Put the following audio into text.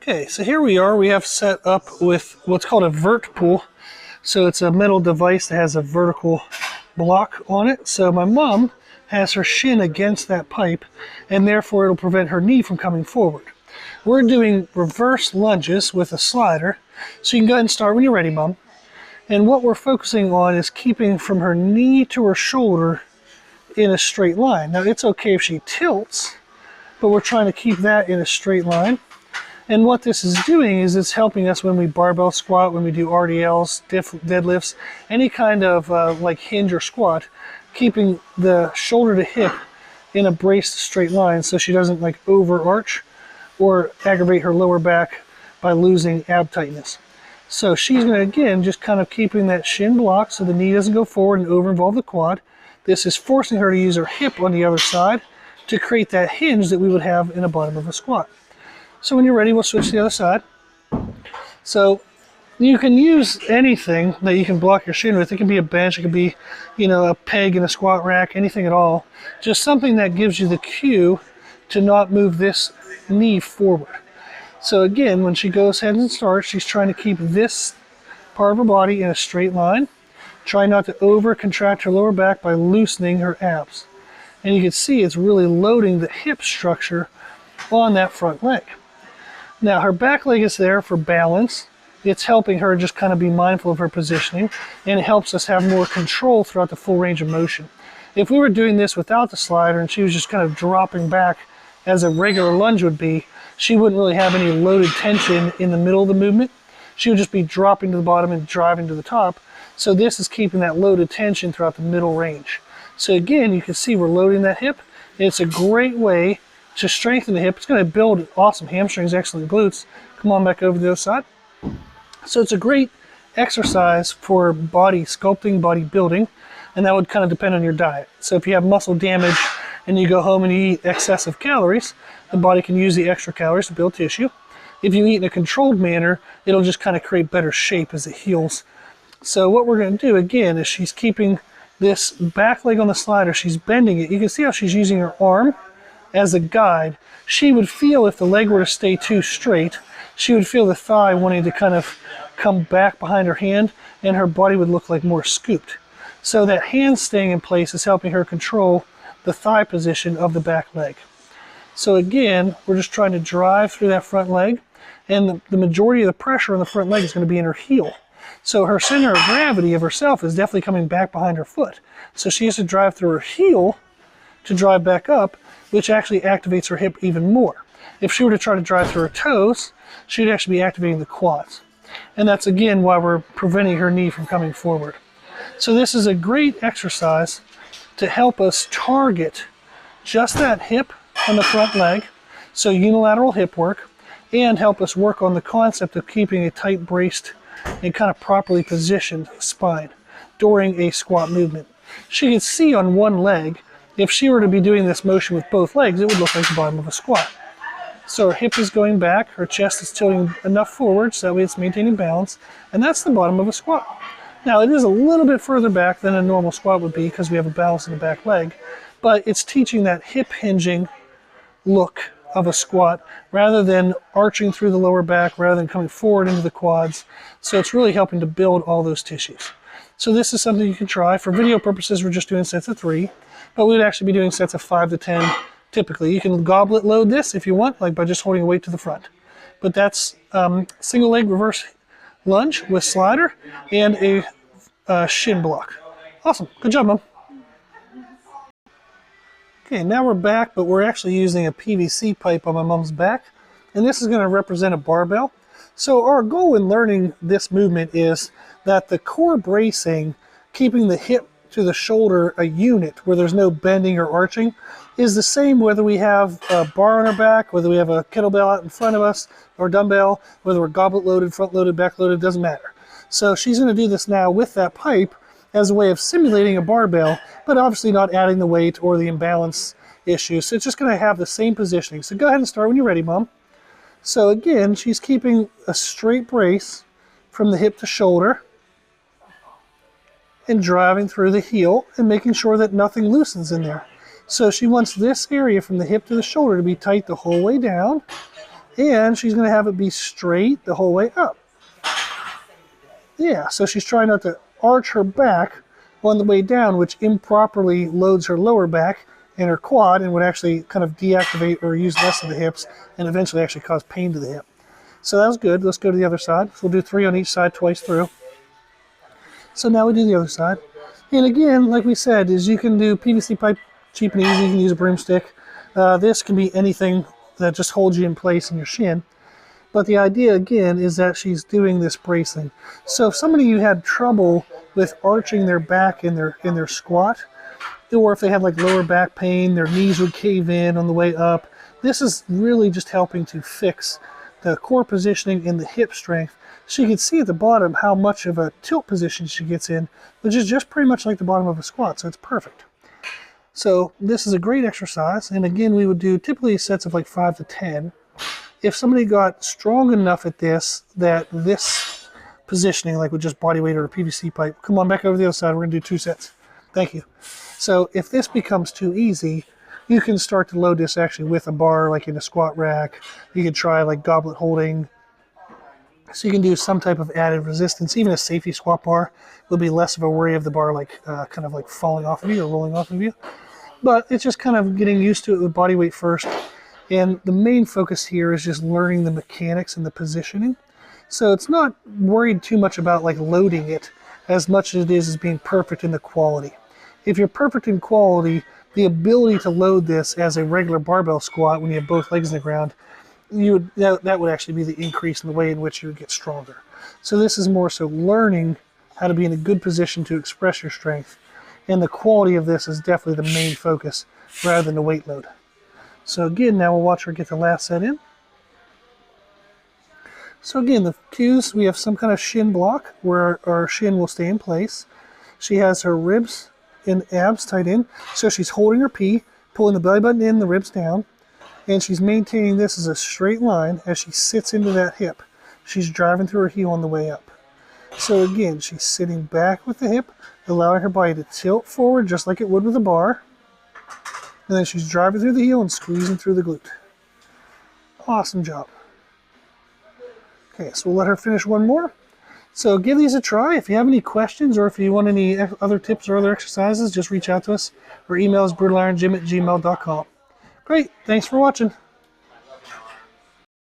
Okay, so here we are. We have set up with what's called a vert pull. So it's a metal device that has a vertical block on it. So my mom has her shin against that pipe, and therefore it'll prevent her knee from coming forward. We're doing reverse lunges with a slider. So you can go ahead and start when you're ready, Mom. And what we're focusing on is keeping from her knee to her shoulder in a straight line. Now it's okay if she tilts, but we're trying to keep that in a straight line. And what this is doing is it's helping us when we barbell squat, when we do RDLs, deadlifts, any kind of like hinge or squat, keeping the shoulder to hip in a braced straight line so she doesn't like overarch or aggravate her lower back by losing ab tightness. So she's going to, again, just kind of keeping that shin blocked so the knee doesn't go forward and over-involve the quad. This is forcing her to use her hip on the other side to create that hinge that we would have in the bottom of a squat. So when you're ready, we'll switch to the other side. So you can use anything that you can block your shin with. It can be a bench, it can be, a peg in a squat rack, anything at all. Just something that gives you the cue to not move this knee forward. So again, when she goes ahead and starts, she's trying to keep this part of her body in a straight line. Try not to over-contract her lower back by loosening her abs. And you can see it's really loading the hip structure on that front leg. Now her back leg is there for balance. It's helping her just kind of be mindful of her positioning, and it helps us have more control throughout the full range of motion. If we were doing this without the slider and she was just kind of dropping back as a regular lunge would be, she wouldn't really have any loaded tension in the middle of the movement. She would just be dropping to the bottom and driving to the top. So this is keeping that loaded tension throughout the middle range. So again, you can see we're loading that hip. It's a great way to strengthen the hip. It's going to build awesome hamstrings, excellent glutes. Come on back over to the other side. So it's a great exercise for body sculpting, body building, and that would kind of depend on your diet. So if you have muscle damage and you go home and you eat excessive calories, the body can use the extra calories to build tissue. If you eat in a controlled manner, it'll just kind of create better shape as it heals. So what we're going to do again is she's keeping this back leg on the slider. She's bending it. You can see how she's using her arm as a guide. She would feel, if the leg were to stay too straight, she would feel the thigh wanting to kind of come back behind her hand, and her body would look like more scooped. So that hand staying in place is helping her control the thigh position of the back leg. So again, we're just trying to drive through that front leg, and the majority of the pressure on the front leg is going to be in her heel. So her center of gravity of herself is definitely coming back behind her foot. So she has to drive through her heel to drive back up, which actually activates her hip even more. If she were to try to drive through her toes, she'd actually be activating the quads. And that's again why we're preventing her knee from coming forward. So this is a great exercise to help us target just that hip on the front leg, so unilateral hip work, and help us work on the concept of keeping a tight braced and kind of properly positioned spine during a squat movement. She can see on one leg, if she were to be doing this motion with both legs, it would look like the bottom of a squat. So her hip is going back, her chest is tilting enough forward so that way it's maintaining balance, and that's the bottom of a squat. Now it is a little bit further back than a normal squat would be because we have a balance in the back leg, but it's teaching that hip hinging look of a squat rather than arching through the lower back, rather than coming forward into the quads. So it's really helping to build all those tissues. So this is something you can try. For video purposes, we're just doing sets of 3, but we'd actually be doing sets of 5 to 10 typically. You can goblet load this if you want, like by just holding a weight to the front. But that's single leg reverse lunge with slider and a shin block. Awesome. Good job, Mom. Okay, now we're back, but we're actually using a PVC pipe on my mom's back, and this is going to represent a barbell. So our goal in learning this movement is that the core bracing, keeping the hip to the shoulder a unit where there's no bending or arching, is the same whether we have a bar on our back, whether we have a kettlebell out in front of us, or dumbbell, whether we're goblet loaded, front loaded, back loaded, doesn't matter. So she's going to do this now with that pipe as a way of simulating a barbell, but obviously not adding the weight or the imbalance issue. So it's just going to have the same positioning. So go ahead and start when you're ready, Mom. So again, she's keeping a straight brace from the hip to shoulder and driving through the heel and making sure that nothing loosens in there. So she wants this area from the hip to the shoulder to be tight the whole way down, And she's going to have it be straight the whole way up. Yeah, so she's trying not to arch her back on the way down, which improperly loads her lower back and her quad and would actually kind of deactivate or use less of the hips and eventually actually cause pain to the hip. So that was good. Let's go to the other side. So we'll do 3 on each side twice through. So now we do the other side. And again, like we said, is you can do PVC pipe cheap and easy. You can use a broomstick. This can be anything that just holds you in place in your shin. But the idea, again, is that she's doing this bracing. So if somebody you had trouble with arching their back in their squat, or if they have like lower back pain, their knees would cave in on the way up, this is really just helping to fix the core positioning and the hip strength. So you can see at the bottom how much of a tilt position she gets in, which is just pretty much like the bottom of a squat, so it's perfect. So this is a great exercise, and again, we would do typically sets of like 5 to 10. If somebody got strong enough at this, that this positioning, like with just body weight or a PVC pipe, come on back over the other side, we're gonna do 2 sets. Thank you. So if this becomes too easy, you can start to load this actually with a bar, like in a squat rack. You can try like goblet holding. So you can do some type of added resistance. Even a safety squat bar will be less of a worry of the bar like kind of like falling off of you or rolling off of you. But it's just kind of getting used to it with body weight first. And the main focus here is just learning the mechanics and the positioning. So it's not worried too much about like loading it as much as it is being perfect in the quality. If you're perfect in quality, the ability to load this as a regular barbell squat when you have both legs in the ground, that would actually be the increase in the way in which you would get stronger. So this is more so learning how to be in a good position to express your strength. And the quality of this is definitely the main focus rather than the weight load. So again, now we'll watch her get the last set in. So again, the cues, we have some kind of shin block where our shin will stay in place. She has her ribs and abs tight in. So she's holding her P, pulling the belly button in, the ribs down, and she's maintaining this as a straight line as she sits into that hip. She's driving through her heel on the way up. So again, she's sitting back with the hip, allowing her body to tilt forward just like it would with a bar. And then she's driving through the heel and squeezing through the glute. Awesome job. Okay, so we'll let her finish one more. So give these a try. If you have any questions or if you want any other tips or other exercises, just reach out to us. Our email is brutalirongym@gmail.com. Great, thanks for watching.